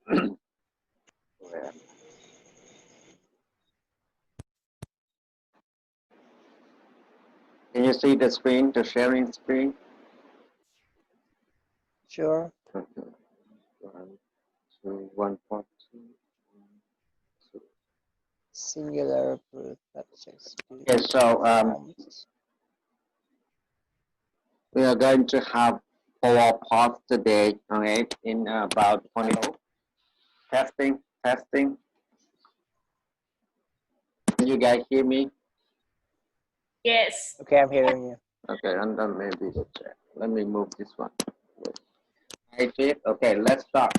Can you see the screen, the sharing screen? Sure. Okay. 1, 2, 1, 4, 2, 2. Singular subjects. Okay, so we are going to have 4 parts today, okay, in about 20. Testing. Can you guys hear me? Yes. Okay, I'm hearing you. Okay, and then maybe the chat. Let me move this one. Okay, let's start.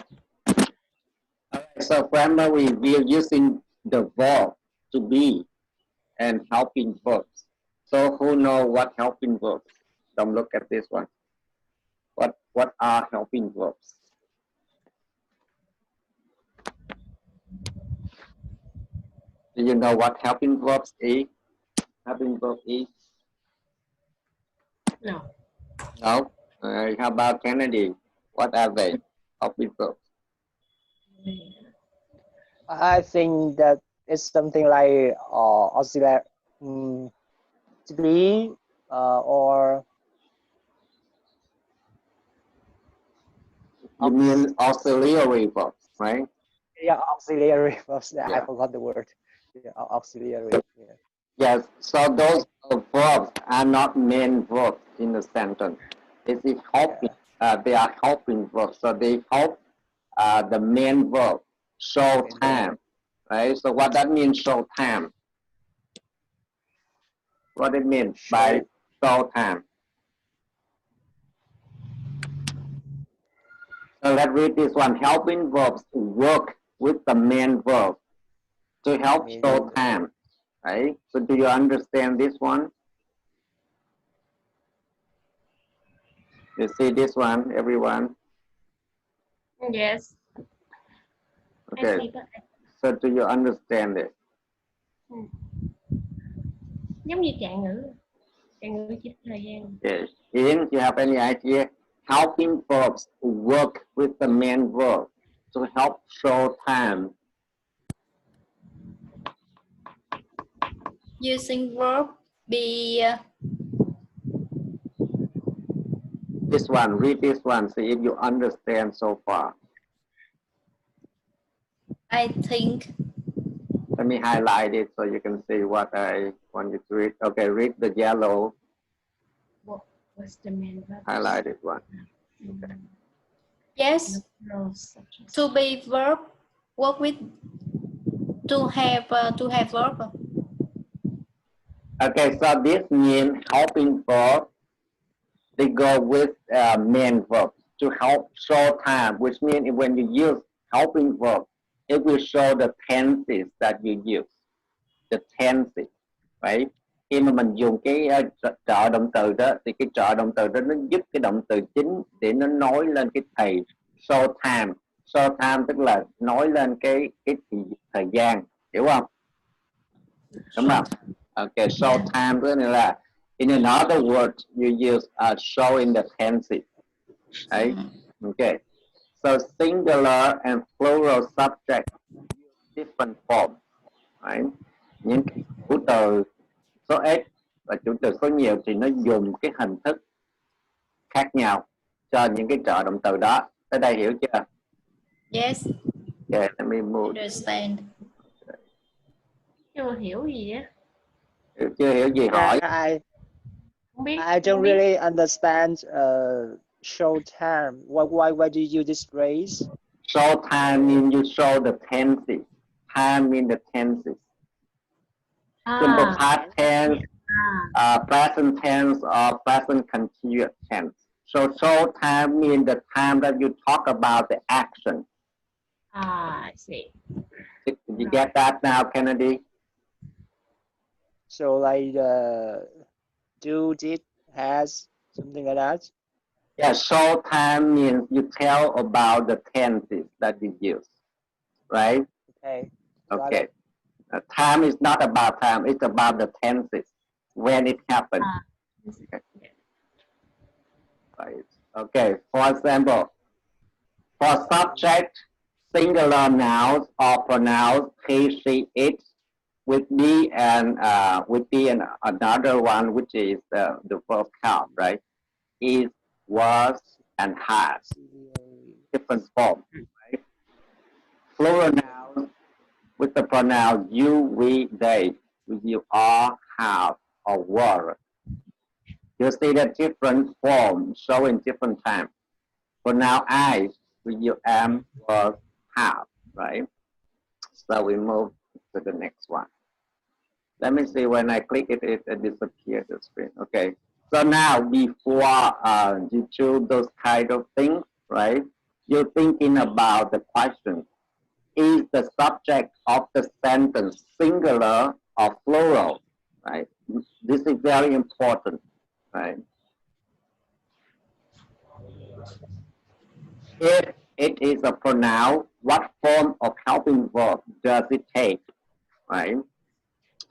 Alright, so grammar we are using the verb to be and helping verbs. So who know what helping verbs? Don't look at this one. What are helping verbs? Do you know what helping verbs is? Helping verb is? No. No? How about Kennedy? What are they? Helping verbs. I think that it's something like auxiliary to be or You mean auxiliary verbs, right? yeah, auxiliary verbs. Yeah. I forgot the word. Yeah, auxiliary. Yeah. Yes, so those verbs are not main verbs in the sentence. It is helping. They are helping verbs, so they help the main verb show time, right? So what that means, show time? What it means by show time? So let's read this one. Helping verbs work with the main verb to help show time, right? So do you understand this one? You see this one, everyone? Yes. Okay. So do you understand it? Giống như trạng ngữ chỉ thời gian. Yes. Ian, do you have any idea? Helping verbs work with the main verb to help show time. Using verb be. This one, read this one, see if you understand so far. I think. Let me highlight it so you can see what I want you to read. Okay, read the yellow. What's the main verb? Highlighted one. Okay. Yes. To be verb. Work with. To have verb. Okay, so this means helping verb. They go with main verb to help show time, which means when you use helping verb, it will show the tenses that you use. The tenses, right? Khi mà mình dùng cái trợ động từ đó, thì cái trợ động từ đó nó giúp cái động từ chính để nó nói lên cái show time. Show time tức là nói lên cái thời gian, hiểu không? Đúng không? Okay, show time tức là in another word you use show in the tenses, right? Okay. So singular and plural subject use different forms, right? Những cái chủ từ số ít và chủ từ số nhiều thì nó dùng cái hình thức khác nhau cho những cái trợ động từ đó. Tới đây hiểu chưa? Yes. Okay, let me move. Understand. Chưa hiểu gì á. Chưa hiểu gì hỏi. I don't really understand show time. Why do you use this phrase? Show time means you show the tenses. Time means the tenses. Simple past tense, present tense, or present continuous tense. So show time means the time that you talk about the action. I see. Did you get that now, Kennedy? So like do, did, has, something like that? Yeah, show time means you tell about the tenses that you use, right? Okay. Okay. Time is not about time, it's about the tenses, when it happened. Okay. Right. Okay, for example, for subject, singular nouns or pronouns he, she, it with be and another one which is the verb have, right? Is, was, and has different forms, right? Plural nouns with the pronoun you, we, they, with you are, have, or were. You see the different forms showing different times. Pronoun I with you am, was, have, right? So we move to the next one. Let me see, when I click it, it disappears the screen. Okay. So now before you choose those kind of things, right? You're thinking about the question. Is the subject of the sentence singular or plural, right? This is very important, right? If it is a pronoun, what form of helping verb does it take, right?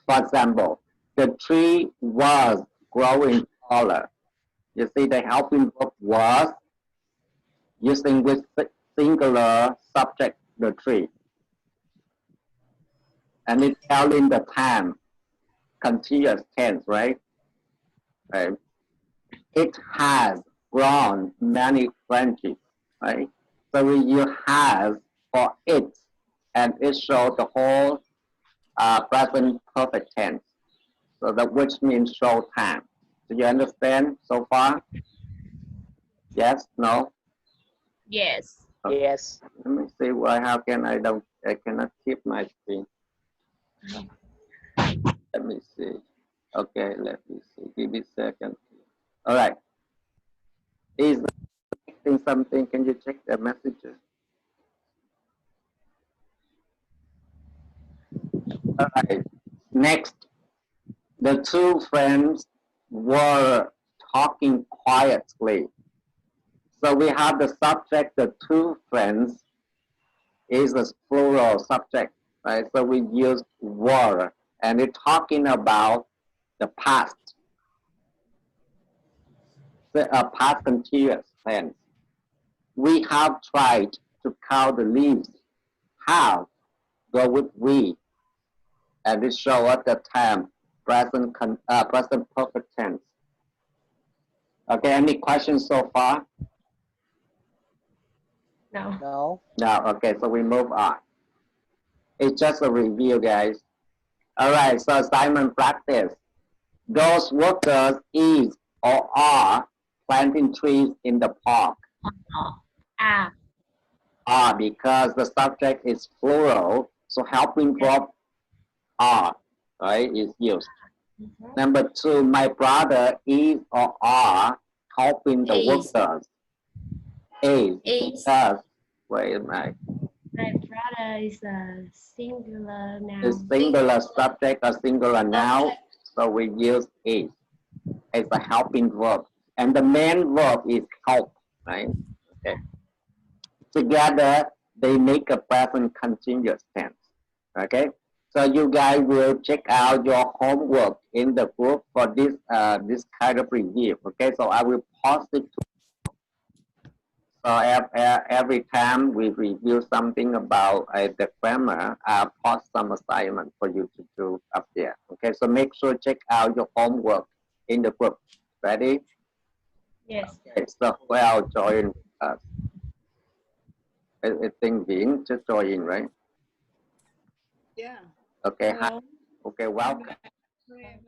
For example, the tree was growing taller. You see the helping verb was using with singular subject, the tree. And it's telling the time, continuous tense, right? Right. It has grown many branches, right? So we use has for it, and it shows the whole present perfect tense. So that which means show time. Do you understand so far? Yes? No? Yes. Okay. Yes. Let me see why. How can I cannot keep my screen. Let me see. Okay, let me see. Give me a second. All right. Is something? Can you check the messages? All right. Next, the two friends were talking quietly. So we have the subject, the two friends is a plural subject, right? So we use were, and it's talking about the past, the past continuous tense. We have tried to count the leaves. Have, go with we, and it shows us the time, present perfect tense. Okay, any questions so far? No. No. No, okay, so we move on. It's just a review, guys. All right, so assignment practice. Those workers is or are planting trees in the park. À. Are, because the subject is plural, so helping verb are, right, is used. Number two, my brother is or are helping the Is. workers. Is, because, wait a minute. My brother is a singular noun. It's singular subject or singular noun, so we use is as a helping verb. And the main verb is help, right? Okay. Together, they make a present continuous tense. Okay. So you guys will check out your homework in the group for this this kind of review. Okay. So I will post it. So every time we review something about the grammar, I'll post some assignment for you to do up there. Okay, so make sure check out your homework in the group. Ready? Yes. Okay, so well join us. I think Viễn just join in, right? Yeah. Okay, Hello. hi. Okay, welcome. Hi.